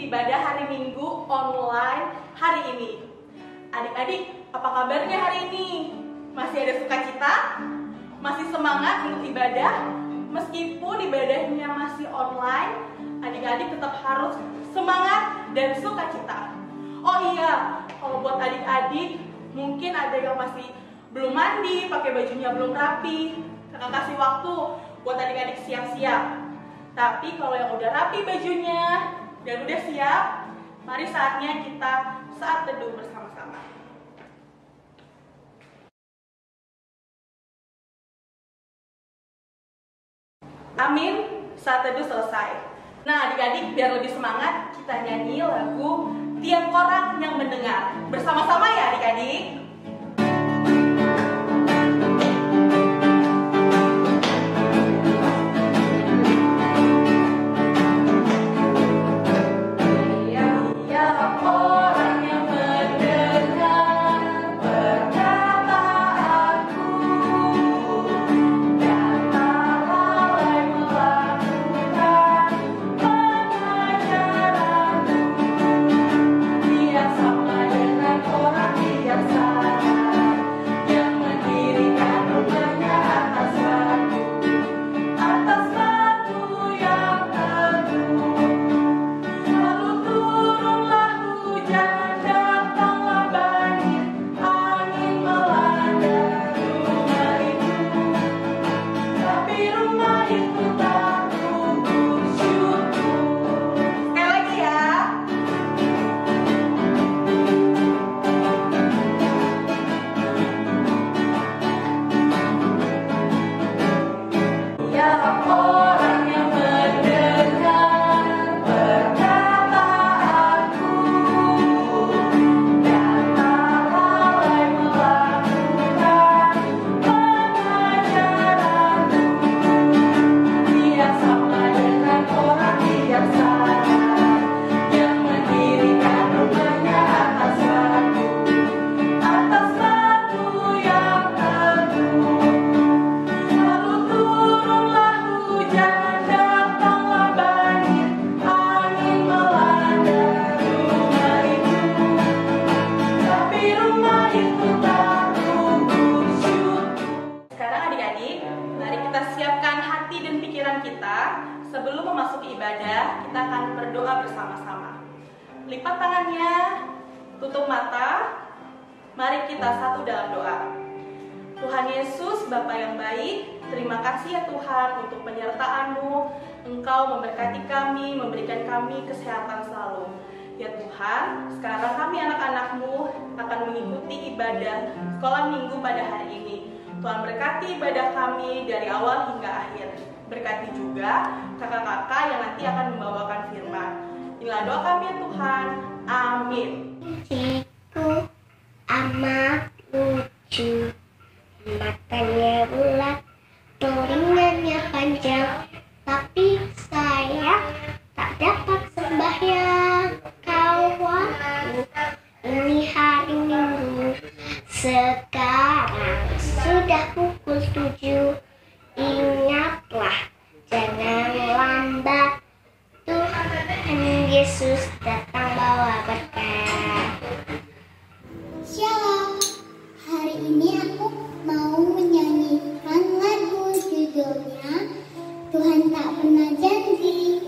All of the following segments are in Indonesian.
ibadah hari Minggu online hari ini. Adik-adik, apa kabarnya hari ini? Masih ada sukacita? Masih semangat untuk ibadah? Meskipun ibadahnya masih online, adik-adik tetap harus semangat dan sukacita. Oh iya, kalau buat adik-adik, mungkin ada yang masih belum mandi, pakai bajunya belum rapi. Kakak kasih waktu buat adik-adik siap-siap. Tapi kalau yang udah rapi bajunya dan udah siap, mari saatnya kita saat teduh bersama-sama. Amin, saat teduh selesai. Nah adik-adik, biar lebih semangat, kita nyanyi lagu Tiap Orang Yang Mendengar. Bersama-sama ya adik-adik. Sebelum memasuki ibadah, kita akan berdoa bersama-sama. Lipat tangannya, tutup mata, mari kita satu dalam doa. Tuhan Yesus, Bapa yang baik, terima kasih ya Tuhan untuk penyertaan-Mu. Engkau memberkati kami, memberikan kami kesehatan selalu. Ya Tuhan, sekarang kami anak-anak-Mu akan mengikuti ibadah sekolah minggu pada hari ini. Tuhan berkati ibadah kami dari awal hingga akhir. Berkati juga kakak-kakak yang nanti akan membawakan firman. Inilah doa kami ya Tuhan. Amin. Ibu amat lucu, matanya bulat, telinganya panjang, tapi saya tak dapat sembahyang. Kawanku, ini hari Minggu, sekarang sudah pukul 7. Ingatlah, jangan lambat. Tuhan Yesus datang bawa berkat. Shalom. Hari ini aku mau menyanyikan lagu judulnya Tuhan Tak Pernah Janji.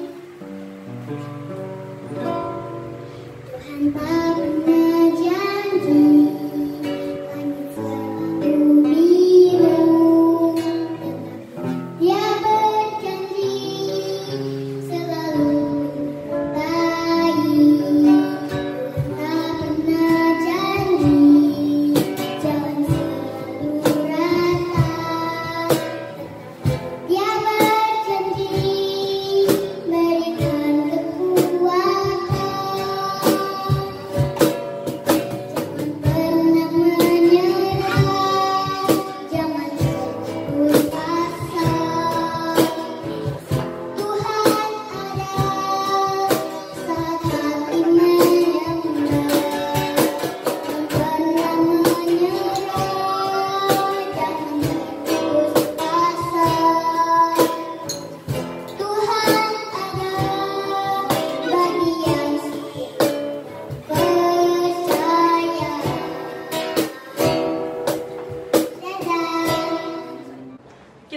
Tuhan tak pernah janji, langit selalu biru. Dia berjanji selalu baik.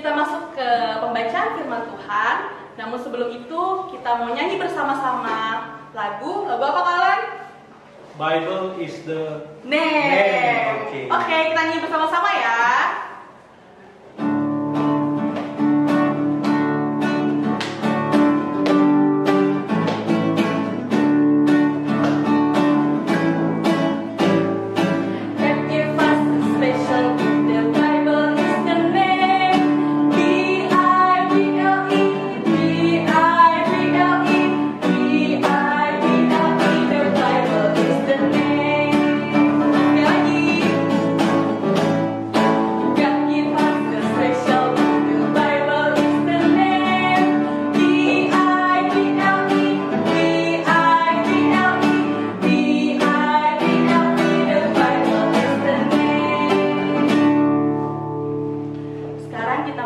Kita masuk ke pembacaan firman Tuhan. Namun sebelum itu kita mau nyanyi bersama-sama lagu apa kalian? Bible is the Name. Oke. Oke, kita nyanyi bersama-sama ya.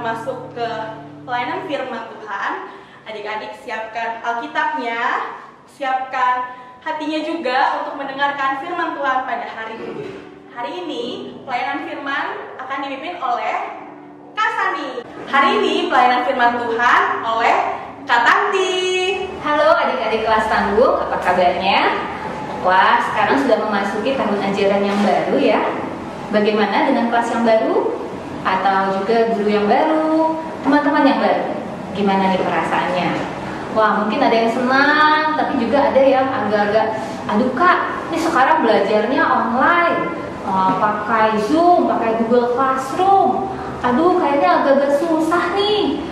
Masuk ke pelayanan firman Tuhan. Adik-adik siapkan Alkitabnya, siapkan hatinya juga untuk mendengarkan firman Tuhan pada hari ini. Hari ini pelayanan firman akan dipimpin oleh Kak Sani. Hari ini pelayanan firman Tuhan oleh Kak Tanti. Halo adik-adik kelas tanggung, apa kabarnya? Wah, sekarang sudah memasuki tahun ajaran yang baru ya. Bagaimana dengan kelas yang baru? Atau juga guru yang baru, teman-teman yang baru? Gimana nih perasaannya? Wah, mungkin ada yang senang, tapi juga ada yang agak-agak, aduh kak, ini sekarang belajarnya online, pakai Zoom, pakai Google Classroom. Aduh, kayaknya agak-agak susah nih.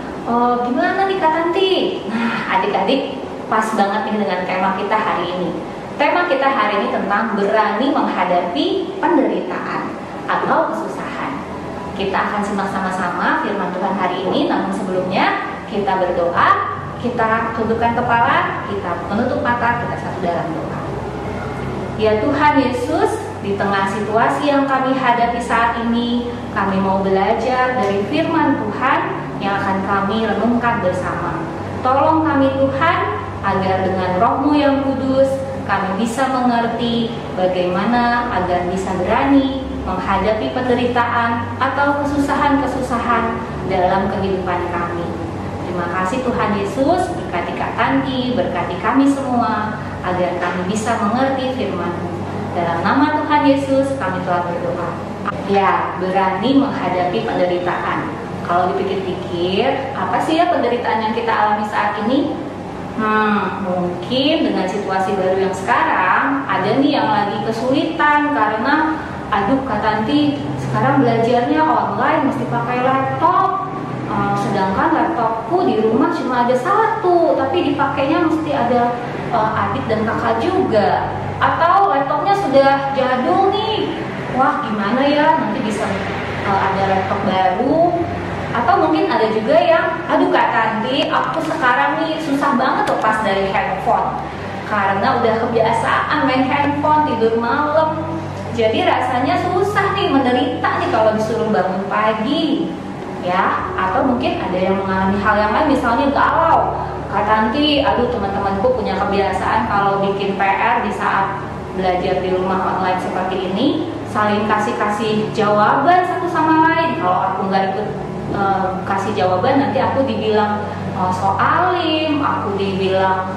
Gimana nih Kak Tanti? Nah, adik-adik pas banget nih dengan tema kita hari ini. Tema kita hari ini tentang berani menghadapi penderitaan atau kesusahan. Kita akan simak sama-sama firman Tuhan hari ini. Namun sebelumnya kita berdoa, kita tundukkan kepala, kita menutup mata, kita satu dalam doa. Ya Tuhan Yesus, di tengah situasi yang kami hadapi saat ini, kami mau belajar dari firman Tuhan yang akan kami renungkan bersama. Tolong kami Tuhan, agar dengan Roh-Mu yang kudus, kami bisa mengerti bagaimana agar bisa berani menghadapi penderitaan atau kesusahan-kesusahan dalam kehidupan kami. Terima kasih Tuhan Yesus, berkati Kak Tanti, berkati kami semua, agar kami bisa mengerti firman-Mu. Dalam nama Tuhan Yesus kami telah berdoa. Ya, berani menghadapi penderitaan. Kalau dipikir-pikir, apa sih ya penderitaan yang kita alami saat ini? Mungkin dengan situasi baru yang sekarang, ada nih yang lagi kesulitan karena aduh Kak Tanti, sekarang belajarnya online, mesti pakai laptop. Sedangkan laptopku di rumah cuma ada satu, tapi dipakainya mesti ada adik dan kakak juga. Atau laptopnya sudah jadul nih. Wah, gimana ya? Nanti bisa ada laptop baru. Atau mungkin ada juga yang, aduh Kak Tanti, aku sekarang nih susah banget lepas dari handphone. Karena udah kebiasaan main handphone, tidur malam. Jadi rasanya susah nih, menderita nih kalau disuruh bangun pagi. Ya, atau mungkin ada yang mengalami hal yang lain, misalnya galau. Kak Tanti, aduh teman-temanku punya kebiasaan kalau bikin PR di saat belajar di rumah online seperti ini, saling kasih jawaban satu sama lain. Kalau aku nggak ikut kasih jawaban, nanti aku dibilang so alim, aku dibilang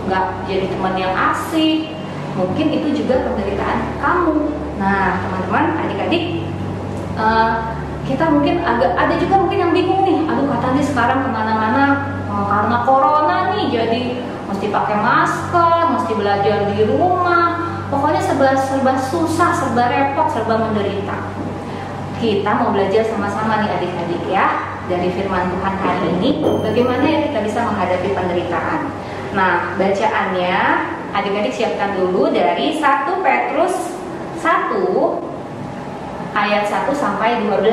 nggak jadi teman yang asik. Mungkin itu juga penderitaan kamu. Nah, teman-teman, adik-adik, kita mungkin ada juga mungkin yang bingung nih. Aduh Kak Tanti, sekarang kemana-mana karena corona nih, jadi mesti pakai masker, mesti belajar di rumah. Pokoknya serba susah, serba repot, serba menderita. Kita mau belajar sama-sama nih adik-adik ya, dari firman Tuhan hari ini, bagaimana ya kita bisa menghadapi penderitaan. Nah, bacaannya adik-adik siapkan dulu dari 1 Petrus 1 ayat 1 sampai 12.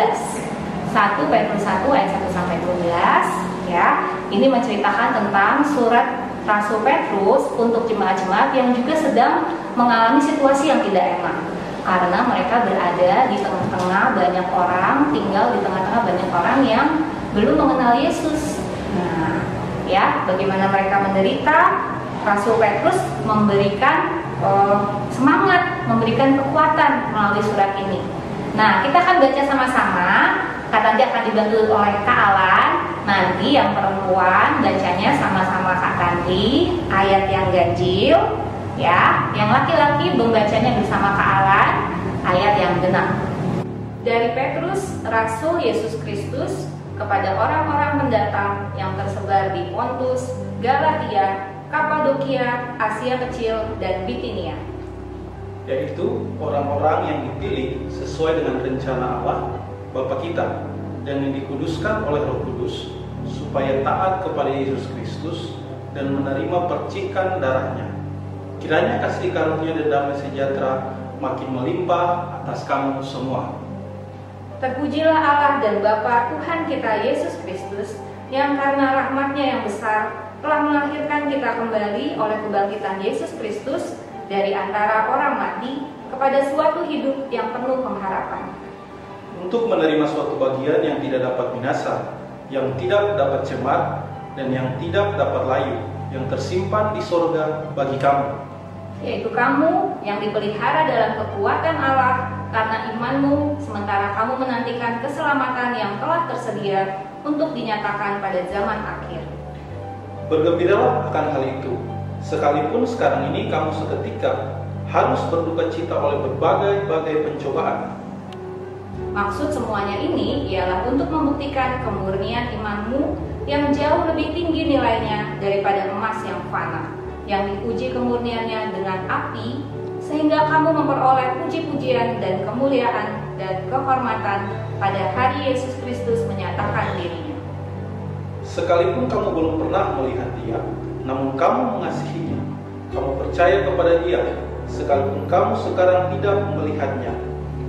1 Petrus 1 ayat 1 sampai 12 ya. Ini menceritakan tentang surat Rasul Petrus untuk jemaat-jemaat yang juga sedang mengalami situasi yang tidak enak. Karena mereka berada di tengah-tengah banyak orang, tinggal di tengah-tengah banyak orang yang belum mengenal Yesus. Nah, ya, bagaimana mereka menderita? Rasul Petrus memberikan semangat, memberikan kekuatan melalui surat ini. Nah, kita akan baca sama-sama Kak Tanti akan dibantu oleh Kak Alan. Nanti yang perempuan bacanya sama-sama Kak Tanti ayat yang ganjil, ya. Yang laki-laki membacanya bersama Kak Alan ayat yang genap. Dari Petrus, Rasul Yesus Kristus, kepada orang-orang pendatang yang tersebar di Pontus, Galatia, Kapadokia, Asia Kecil, dan Bitinia, yaitu orang-orang yang dipilih sesuai dengan rencana Allah Bapa kita dan yang dikuduskan oleh Roh Kudus supaya taat kepada Yesus Kristus dan menerima percikan darahnya. Kiranya kasih karunia dan damai sejahtera makin melimpah atas kamu semua. Terpujilah Allah dan Bapa Tuhan kita Yesus Kristus, yang karena rahmat-Nya yang besar telah melahirkan kita kembali oleh kebangkitan Yesus Kristus dari antara orang mati kepada suatu hidup yang penuh pengharapan. Untuk menerima suatu bagian yang tidak dapat binasa, yang tidak dapat cemar, dan yang tidak dapat layu, yang tersimpan di sorga bagi kamu, yaitu kamu yang dipelihara dalam kekuatan Allah karena imanmu, sementara kamu menantikan keselamatan yang telah tersedia untuk dinyatakan pada zaman akhir. Bergembiralah akan hal itu, sekalipun sekarang ini kamu seketika harus berduka cita oleh berbagai pencobaan. Maksud semuanya ini ialah untuk membuktikan kemurnian imanmu yang jauh lebih tinggi nilainya daripada emas yang fana, yang diuji kemurniannya dengan api, sehingga kamu memperoleh puji-pujian dan kemuliaan dan kehormatan pada hari Yesus Kristus menyatakan dirinya. Sekalipun kamu belum pernah melihat Dia, namun kamu mengasihinya, kamu percaya kepada Dia, sekalipun kamu sekarang tidak melihatnya.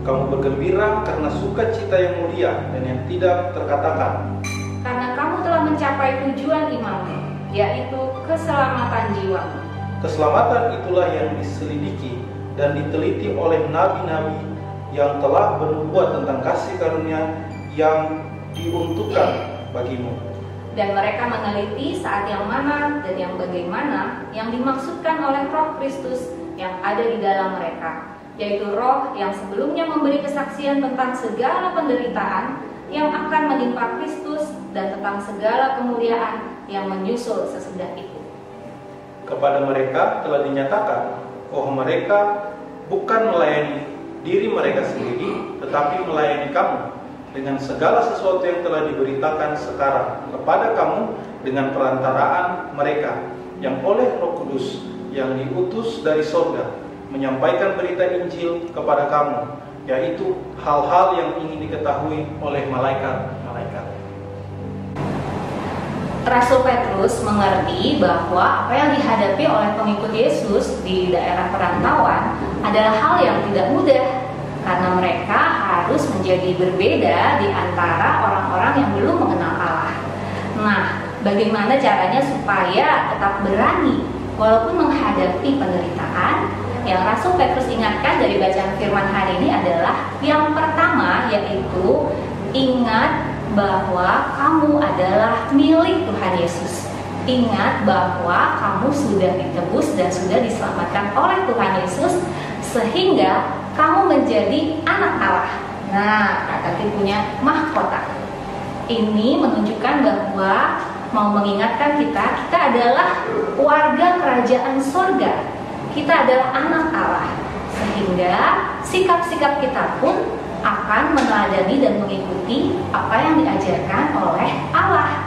Kamu bergembira karena sukacita yang mulia dan yang tidak terkatakan. Karena kamu telah mencapai tujuan imanmu, yaitu keselamatan jiwamu. Keselamatan itulah yang diselidiki dan diteliti oleh nabi-nabi yang telah bernubuat tentang kasih karunia yang diuntukkan bagimu. Dan mereka meneliti saat yang mana dan yang bagaimana yang dimaksudkan oleh Roh Kristus yang ada di dalam mereka, yaitu Roh yang sebelumnya memberi kesaksian tentang segala penderitaan yang akan menimpa Kristus dan tentang segala kemuliaan yang menyusul sesudah itu. Kepada mereka telah dinyatakan bahwa mereka bukan melayani diri mereka sendiri, tetapi melayani kamu dengan segala sesuatu yang telah diberitakan sekarang kepada kamu dengan perantaraan mereka yang oleh Roh Kudus yang diutus dari sorga menyampaikan berita Injil kepada kamu, yaitu hal-hal yang ingin diketahui oleh malaikat-malaikat. Rasul Petrus mengerti bahwa apa yang dihadapi oleh pengikut Yesus di daerah perantauan adalah hal yang tidak mudah, karena mereka harus menjadi berbeda di antara orang-orang yang belum mengenal Allah. Nah, bagaimana caranya supaya tetap berani walaupun menghadapi penderitaan? Yang Rasul Petrus ingatkan dari bacaan firman hari ini adalah yang pertama, yaitu ingat bahwa kamu adalah milik Tuhan Yesus. Ingat bahwa kamu sudah ditebus dan sudah diselamatkan oleh Tuhan Yesus, sehingga kamu menjadi anak Allah. Nah, Kak Tati punya mahkota. Ini menunjukkan bahwa mau mengingatkan kita adalah warga kerajaan surga. Kita adalah anak Allah, sehingga sikap-sikap kita pun akan meneladani dan mengikuti apa yang diajarkan oleh Allah.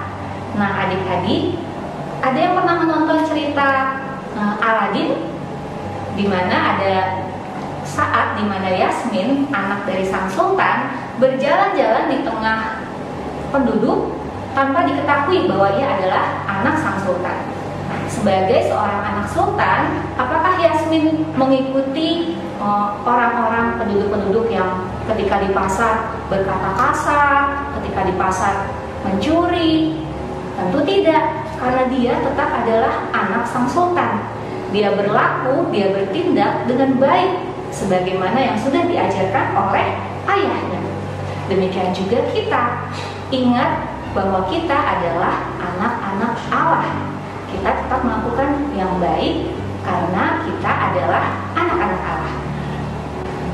Nah, adik-adik, ada yang pernah menonton cerita Aladin, di mana ada saat di mana Yasmin, anak dari sang sultan, berjalan-jalan di tengah penduduk tanpa diketahui bahwa ia adalah anak sang sultan. Sebagai seorang anak sultan, apakah Yasmin mengikuti orang-orang penduduk-penduduk yang ketika di pasar berkata kasar, ketika di pasar mencuri? Tentu tidak, karena dia tetap adalah anak sang sultan. Dia berlaku, dia bertindak dengan baik sebagaimana yang sudah diajarkan oleh ayahnya. Demikian juga kita, ingat bahwa kita adalah anak-anak Allah. Kita tetap melakukan yang baik karena kita adalah anak-anak Allah.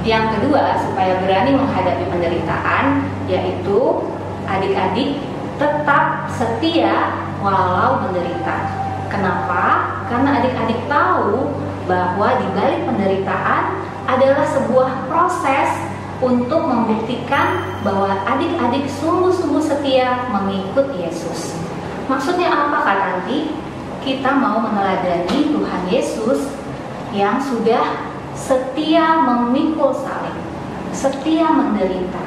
Yang kedua, supaya berani menghadapi penderitaan, yaitu adik-adik tetap setia walau menderita. Kenapa? Karena adik-adik tahu bahwa di balik penderitaan adalah sebuah proses untuk membuktikan bahwa adik-adik sungguh-sungguh setia mengikut Yesus. Maksudnya apa, Kak Tanti? Kita mau meneladani Tuhan Yesus yang sudah setia memikul salib, setia menderita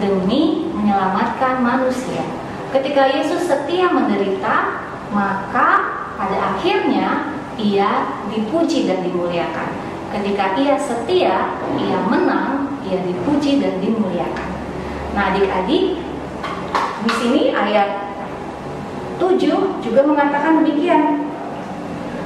demi menyelamatkan manusia. Ketika Yesus setia menderita, maka pada akhirnya ia dipuji dan dimuliakan. Ketika ia setia, ia menang, ia dipuji dan dimuliakan. Nah, adik-adik, di sini ayat 7 juga mengatakan demikian.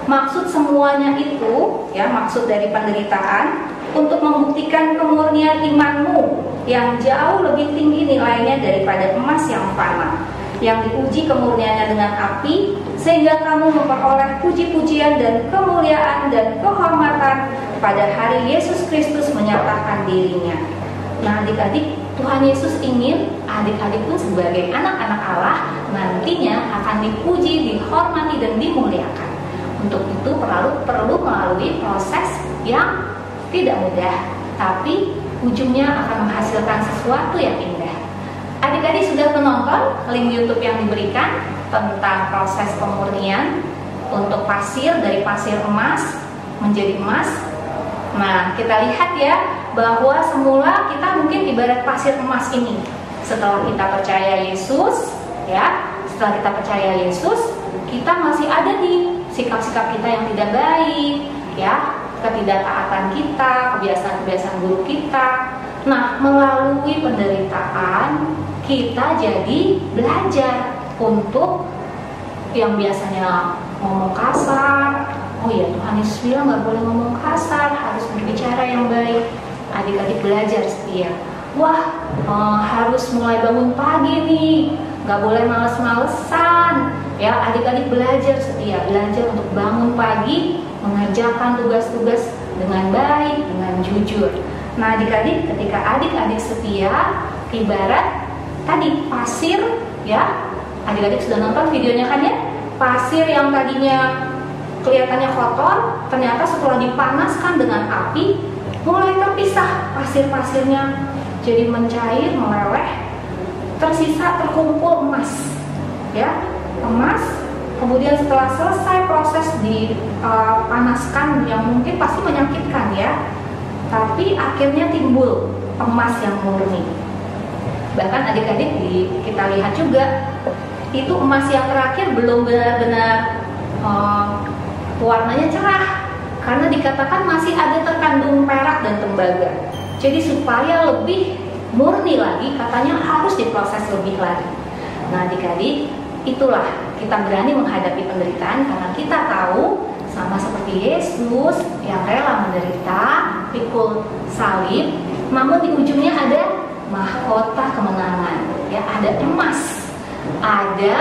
Maksud semuanya itu, ya, maksud dari penderitaan untuk membuktikan kemurnian imanmu yang jauh lebih tinggi nilainya daripada emas yang fana, yang diuji kemurniannya dengan api, sehingga kamu memperoleh puji-pujian dan kemuliaan dan kehormatan pada hari Yesus Kristus menyatakan dirinya. Nah, adik-adik, Tuhan Yesus ingin adik-adik pun sebagai anak-anak Allah nantinya akan dipuji, dihormati, dan dimuliakan. Untuk itu perlu melalui proses yang tidak mudah, tapi ujungnya akan menghasilkan sesuatu yang indah. Adik-adik sudah menonton link YouTube yang diberikan tentang proses pemurnian untuk pasir dari pasir emas menjadi emas. Nah, kita lihat ya bahwa semula kita mungkin ibarat pasir emas ini. Setelah kita percaya Yesus, ya, setelah kita percaya Yesus, kita masih ada nih sikap-sikap kita yang tidak baik, ya, ketidaktaatan kita, kebiasaan-kebiasaan buruk kita. Nah, melalui penderitaan kita jadi belajar untuk yang biasanya ngomong kasar. Oh ya, Tuhan Yesus bilang nggak boleh ngomong kasar, harus berbicara yang baik. Adik-adik belajar setia. Wah, harus mulai bangun pagi nih, nggak boleh males-malesan. Ya, adik-adik belajar setia, belajar untuk bangun pagi, mengerjakan tugas-tugas dengan baik, dengan jujur. Nah, adik-adik, ketika adik-adik setia, ibarat tadi pasir, ya, adik-adik sudah nonton videonya kan ya? Pasir yang tadinya kelihatannya kotor, ternyata setelah dipanaskan dengan api, mulai terpisah pasir-pasirnya, jadi mencair, meleleh, tersisa terkumpul emas, ya, emas. Kemudian setelah selesai proses dipanaskan yang mungkin pasti menyakitkan ya, tapi akhirnya timbul emas yang murni. Bahkan adik-adik kita lihat juga itu emas yang terakhir belum benar-benar warnanya cerah, karena dikatakan masih ada terkandung perak dan tembaga. Jadi supaya lebih murni lagi, katanya harus diproses lebih lagi. Nah, adik-adik, itulah kita berani menghadapi penderitaan karena kita tahu sama seperti Yesus yang rela menderita, pikul salib, namun di ujungnya ada mahkota kemenangan, ya, ada emas, ada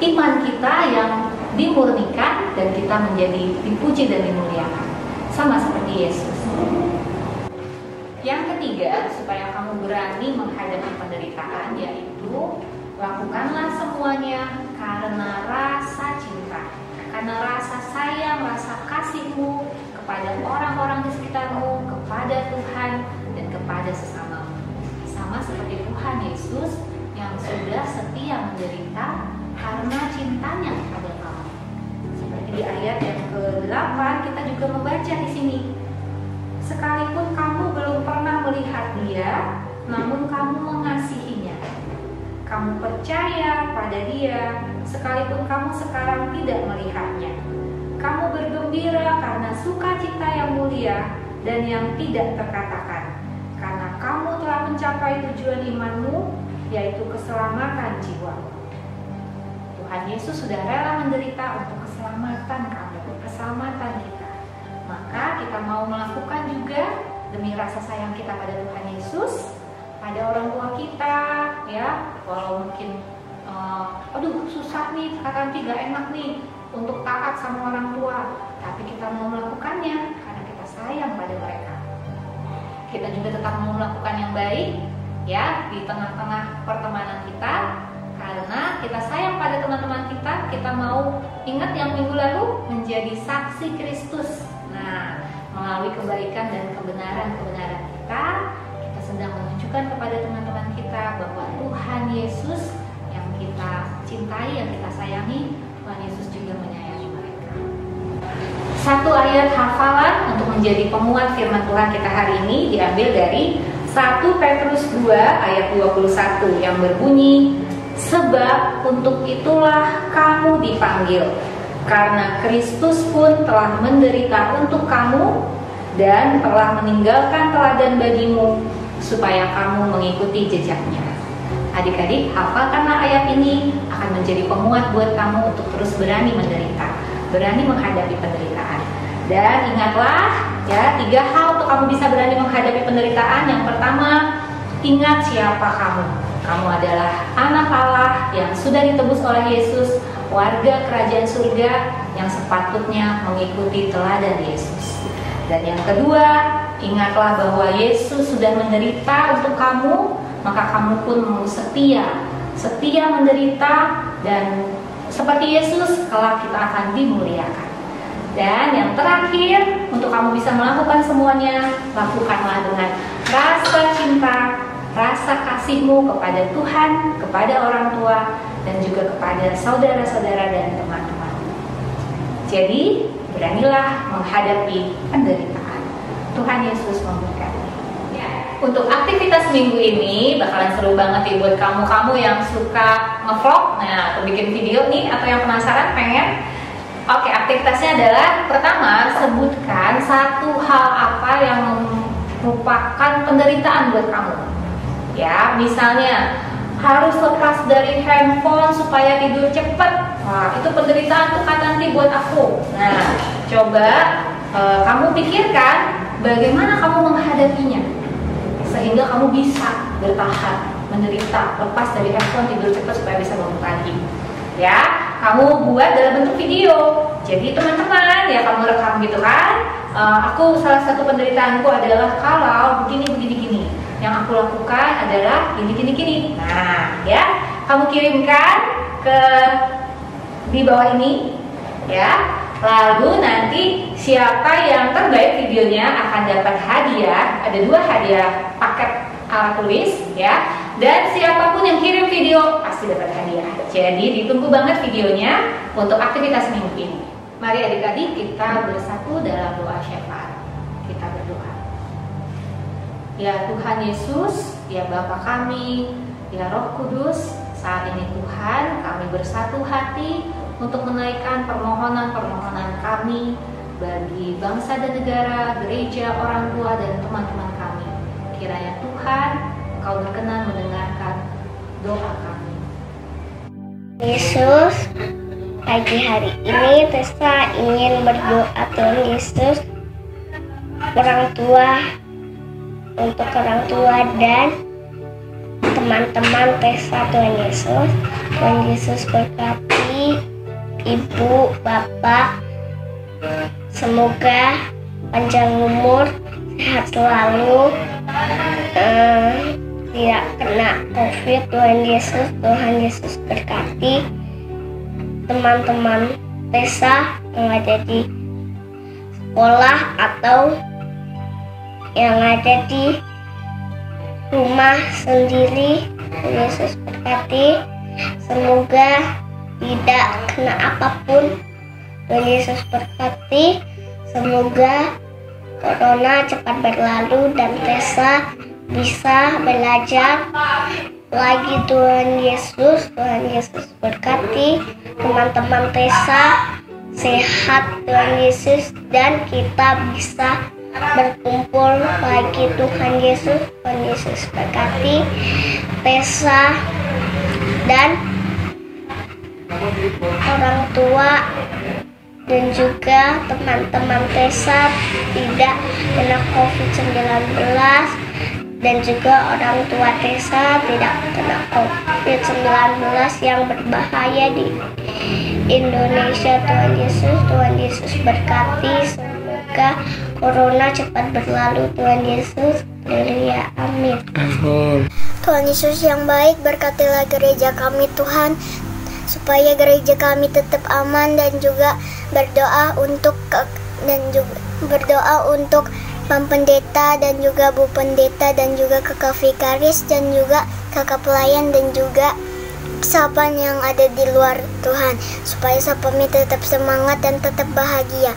iman kita yang dimurnikan dan kita menjadi dipuji dan dimuliakan, sama seperti Yesus. Yang ketiga, supaya kamu berani menghadapi penderitaan, yaitu lakukanlah semuanya karena rasa cinta, karena rasa sayang, rasa kasihmu kepada orang-orang di sekitarmu, kepada Tuhan, dan kepada sesamamu. Sama seperti Tuhan Yesus yang sudah setia menderita karena cintanya kepada kamu. Seperti di ayat yang ke-8 kita juga membaca di sini. Sekalipun kamu belum pernah melihat Dia, namun kamu mengasihinya. Kamu percaya pada Dia, sekalipun kamu sekarang tidak melihatnya. Kamu bergembira karena sukacita yang mulia dan yang tidak terkatakan, karena kamu telah mencapai tujuan imanmu, yaitu keselamatan jiwa. Tuhan Yesus sudah rela menderita untuk keselamatan kamu, keselamatan kita. Maka kita mau melakukan juga demi rasa sayang kita pada Tuhan Yesus, pada orang tua kita, ya. Walau mungkin aduh susah nih, kata gak enak nih untuk taat sama orang tua, tapi kita mau melakukannya karena kita sayang pada mereka. kita juga tetap mau melakukan yang baik ya di tengah-tengah pertemanan kita, karena kita sayang pada teman-teman kita. Kita mau ingat yang minggu lalu menjadi saksi Kristus. Nah, melalui kebaikan dan kebenaran-kebenaran kita sedang menunjukkan kepada teman-teman kita bahwa Tuhan Yesus yang kita cintai, yang kita sayangi, Tuhan Yesus juga menyayangi mereka. Satu ayat hafalan untuk menjadi penguat firman Tuhan kita hari ini diambil dari 1 Petrus 2 ayat 21 yang berbunyi, sebab untuk itulah kamu dipanggil, karena Kristus pun telah menderita untuk kamu dan telah meninggalkan teladan bagimu, supaya kamu mengikuti jejaknya. Adik-adik, hafalkanlah ayat ini, akan menjadi penguat buat kamu untuk terus berani menderita, berani menghadapi penderitaan. Dan ingatlah ya, 3 hal untuk kamu bisa berani menghadapi penderitaan. Yang pertama, ingat siapa kamu. Kamu adalah anak Allah yang sudah ditebus oleh Yesus, warga kerajaan surga yang sepatutnya mengikuti teladan Yesus. Dan yang kedua, ingatlah bahwa Yesus sudah menderita untuk kamu, maka kamu pun mau setia menderita, dan seperti Yesus kelak kita akan dimuliakan. Dan yang terakhir, untuk kamu bisa melakukan semuanya, lakukanlah dengan rasa cinta, rasa kasihmu kepada Tuhan, kepada orang tua, dan juga kepada saudara-saudara dan teman-teman. Jadi, beranilah menghadapi penderitaan. Tuhan Yesus memberkati. Untuk aktivitas minggu ini bakalan seru banget nih buat kamu yang suka ngevlog, nah atau bikin video nih, atau yang penasaran pengen. Oke, aktivitasnya adalah pertama, sebutkan satu hal apa yang merupakan penderitaan buat kamu. Ya, misalnya harus lepas dari handphone supaya tidur cepat. Wah, itu penderitaan tuh kan nanti buat aku. Nah, coba kamu pikirkan bagaimana kamu menghadapinya sehingga kamu bisa bertahan menderita, lepas dari handphone, tidur cepat supaya bisa bangun pagi. Ya, kamu buat dalam bentuk video. Jadi teman-teman ya, kamu rekam gitu kan. Aku salah satu penderitaanku adalah kalau begini. Yang aku lakukan adalah gini. Nah, ya, kamu kirimkan ke di bawah ini, ya. Lalu nanti siapa yang terbaik videonya akan dapat hadiah. Ada 2 hadiah paket alat tulis, ya. Dan siapapun yang kirim video pasti dapat hadiah. Jadi ditunggu banget videonya untuk aktivitas minggu ini. Mari adik-adik kita bersatu dalam doa syafaat. Kita berdoa. Ya Tuhan Yesus, ya Bapa kami, ya Roh Kudus, saat ini Tuhan kami bersatu hati untuk menaikkan permohonan-permohonan kami bagi bangsa dan negara, gereja, orang tua, dan teman-teman kami. Kiranya Tuhan, Engkau berkenan mendengarkan doa kami. Yesus, pagi hari ini Tessa ingin berdoa Tuhan Yesus, untuk orang tua dan teman-teman Tessa Tuhan Yesus. Tuhan Yesus berkati Ibu, Bapak, semoga panjang umur, sehat selalu, tidak kena COVID. Tuhan Yesus berkati teman-teman Tessa yang ada di sekolah atau yang ada di rumah sendiri. Tuhan Yesus berkati, semoga tidak kena apapun. Tuhan Yesus berkati, semoga corona cepat berlalu dan Tessa bisa belajar lagi. Tuhan Yesus berkati teman-teman Tessa sehat Tuhan Yesus, dan kita bisa berkumpul lagi. Tuhan Yesus berkati Tessa dan orang tua dan juga teman-teman Tessa tidak kena COVID-19, dan juga orang tua Tessa tidak kena COVID-19 yang berbahaya di Indonesia. Tuhan Yesus berkati, semoga corona cepat berlalu. Tuhan Yesus dunia. Amin. Amin. Tuhan Yesus yang baik, berkatilah gereja kami Tuhan, supaya gereja kami tetap aman, dan juga berdoa untuk Pak Pendeta dan juga Bu Pendeta dan juga Kakak Vikaris dan juga Kakak Pelayan dan juga sapaan yang ada di luar Tuhan, supaya sapami tetap semangat dan tetap bahagia.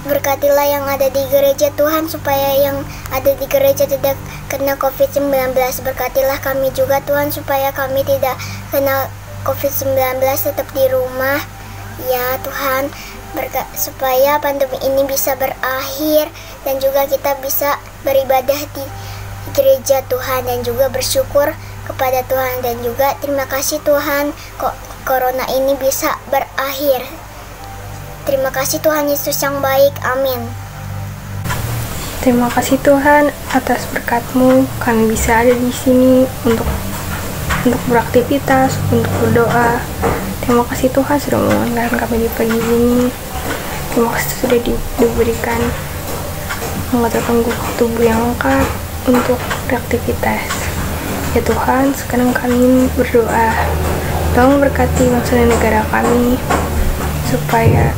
Berkatilah yang ada di gereja Tuhan, supaya yang ada di gereja tidak kena COVID-19. Berkatilah kami juga Tuhan, supaya kami tidak kena COVID-19, tetap di rumah ya Tuhan, supaya pandemi ini bisa berakhir dan juga kita bisa beribadah di gereja Tuhan dan juga bersyukur kepada Tuhan, dan juga terima kasih Tuhan kok corona ini bisa berakhir. Terima kasih Tuhan Yesus yang baik. Amin. Terima kasih Tuhan atas berkat-Mu, kami bisa ada di sini untuk beraktivitas, untuk berdoa. Terima kasih Tuhan sudah menguatkan kami di pagi ini. Terima kasih sudah diberikan anggota tubuh yang lengkap untuk beraktivitas. Ya Tuhan, sekarang kami berdoa, tolong berkati bangsa dan negara kami supaya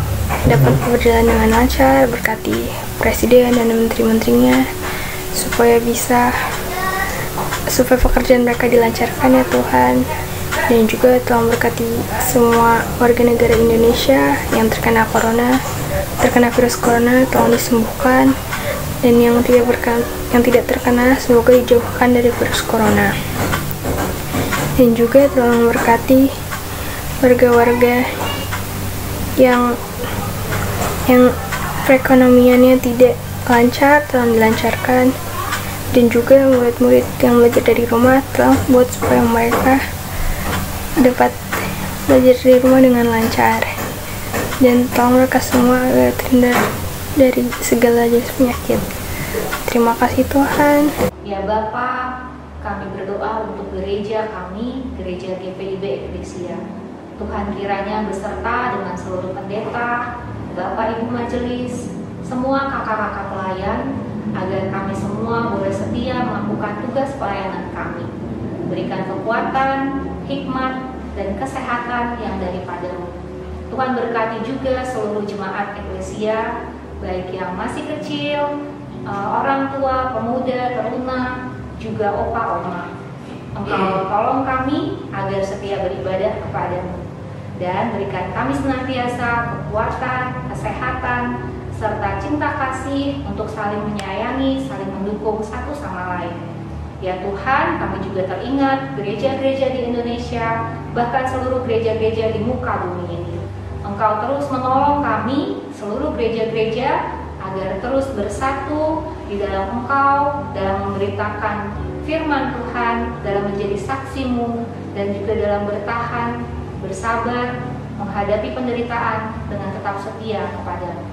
dapat berjalan dengan lancar. Berkati Presiden dan menteri-menterinya supaya pekerjaan mereka dilancarkan ya Tuhan. Dan juga tolong berkati semua warga negara Indonesia yang terkena virus corona, tolong disembuhkan, dan yang tidak terkena semoga dijauhkan dari virus corona. Dan juga tolong berkati warga-warga yang perekonomiannya tidak lancar, tolong dilancarkan. Dan juga murid-murid yang belajar dari rumah, tolong buat supaya mereka dapat belajar dari rumah dengan lancar. Dan tolong mereka semua terhindar dari segala jenis penyakit. Terima kasih Tuhan. Ya Bapa, kami berdoa untuk gereja kami, gereja GPIB Eklesia. Tuhan kiranya beserta dengan seluruh pendeta, Bapak Ibu Majelis, semua kakak-kakak pelayan, agar kami semua boleh setia melakukan tugas pelayanan kami. Berikan kekuatan, hikmat, dan kesehatan yang daripada-Mu. Tuhan berkati juga seluruh jemaat Eklesia, baik yang masih kecil, orang tua, pemuda, teruna, juga opa-oma. Engkau tolong kami agar setia beribadah kepada-Mu, dan berikan kami senantiasa kekuatan, kesehatan, serta cinta kasih untuk saling menyayangi, saling mendukung satu sama lain. Ya Tuhan, kami juga teringat gereja-gereja di Indonesia, bahkan seluruh gereja-gereja di muka bumi ini. Engkau terus menolong kami, seluruh gereja-gereja, agar terus bersatu di dalam Engkau, dalam memberitakan firman Tuhan, dalam menjadi saksi-Mu, dan juga dalam bertahan, bersabar, menghadapi penderitaan dengan tetap setia kepada-Mu.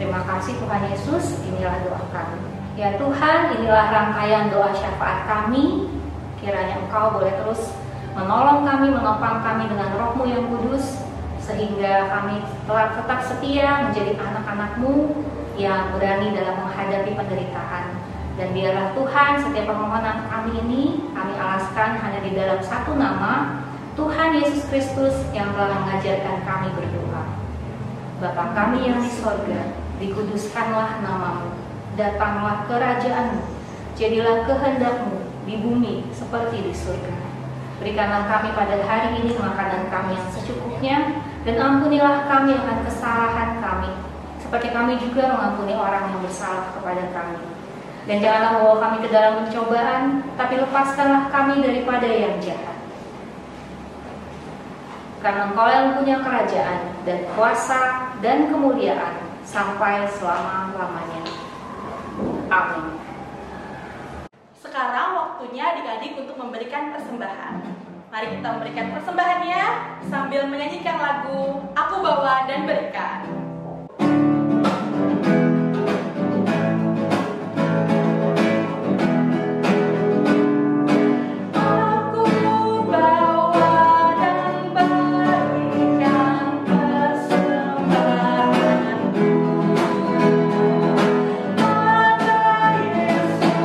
Terima kasih Tuhan Yesus, inilah doa kami. Ya Tuhan, inilah rangkaian doa syafaat kami. Kiranya Engkau boleh terus menolong kami, menopang kami dengan Roh-Mu yang kudus, sehingga kami telah tetap setia menjadi anak-anak-Mu yang berani dalam menghadapi penderitaan. Dan biarlah Tuhan, setiap permohonan kami ini kami alaskan hanya di dalam satu nama, Tuhan Yesus Kristus yang telah mengajarkan kami berdoa. Bapa kami yang di sorga, dikuduskanlah nama-Mu. Datanglah kerajaan-Mu, jadilah kehendak-Mu di bumi seperti di surga. Berikanlah kami pada hari ini makanan kami yang secukupnya, dan ampunilah kami akan kesalahan kami, seperti kami juga mengampuni orang yang bersalah kepada kami. Dan janganlah membawa kami ke dalam pencobaan, tapi lepaskanlah kami daripada yang jahat. Karena Engkau yang punya kerajaan, dan kuasa, dan kemuliaan, sampai selama-lamanya. Amin. Sekarang waktunya adik-adik untuk memberikan persembahan. Mari kita memberikan persembahannya sambil menyanyikan lagu Aku Bawa dan Berikan. Yesus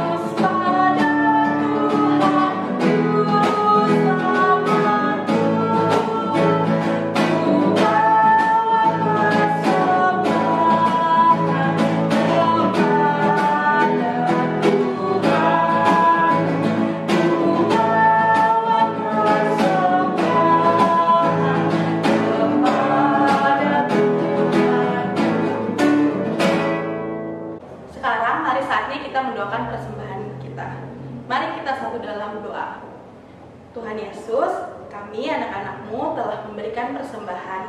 memberikan persembahan.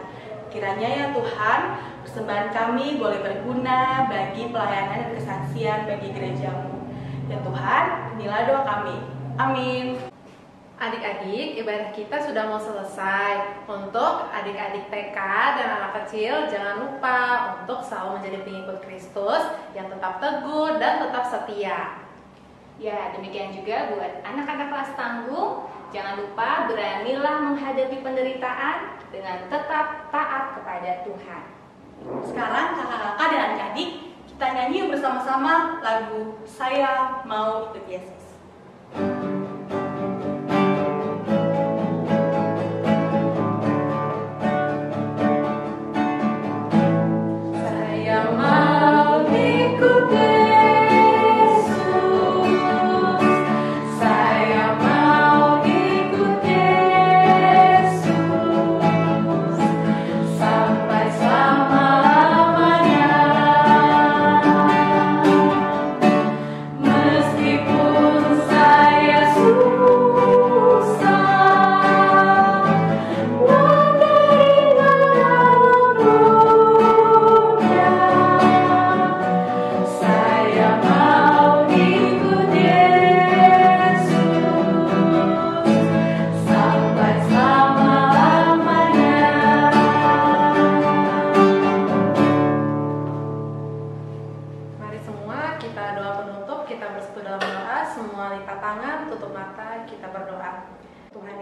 Kiranya ya Tuhan, persembahan kami boleh berguna bagi pelayanan dan kesaksian bagi gereja-Mu. Ya Tuhan, inilah doa kami. Amin. Adik-adik, ibadah kita sudah mau selesai. Untuk adik-adik TK dan anak kecil, jangan lupa untuk selalu menjadi pengikut Kristus yang tetap teguh dan tetap setia. Ya, demikian juga buat anak-anak kelas tanggung, jangan lupa beranilah menghadapi penderitaan dengan tetap taat kepada Tuhan. Sekarang kakak-kakak dan adik-adik, kita nyanyi bersama-sama lagu Saya Mau Ikut Yesus.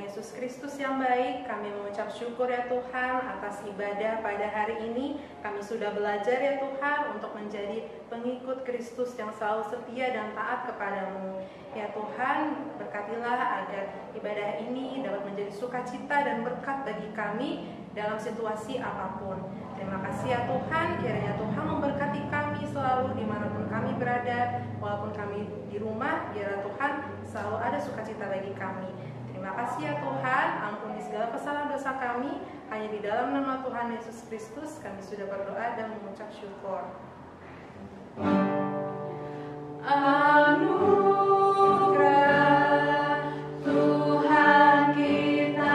Yesus Kristus yang baik, kami mengucap syukur ya Tuhan atas ibadah pada hari ini. Kami sudah belajar ya Tuhan untuk menjadi pengikut Kristus yang selalu setia dan taat kepadamu. Ya Tuhan, berkatilah agar ibadah ini dapat menjadi sukacita dan berkat bagi kami dalam situasi apapun. Terima kasih ya Tuhan, kiranya Tuhan memberkati kami selalu dimanapun kami berada, walaupun kami di rumah, biarlah Tuhan selalu ada sukacita bagi kami. Terima kasih ya Tuhan, ampuni segala kesalahan dosa kami. Hanya di dalam nama Tuhan Yesus Kristus kami sudah berdoa dan mengucap syukur. Anugerah Tuhan kita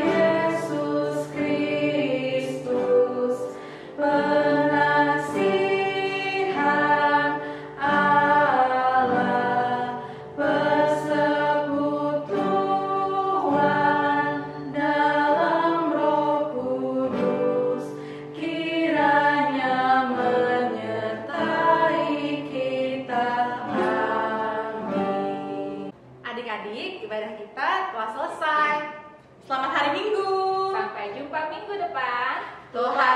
Yesus Kristus, penasihat Allah, persekutuan dalam Roh Kudus, kiranya menyertai kita. Amin. Adik-adik, ibadah kita telah selesai. Selamat hari Minggu. Sampai jumpa minggu depan. Tuhan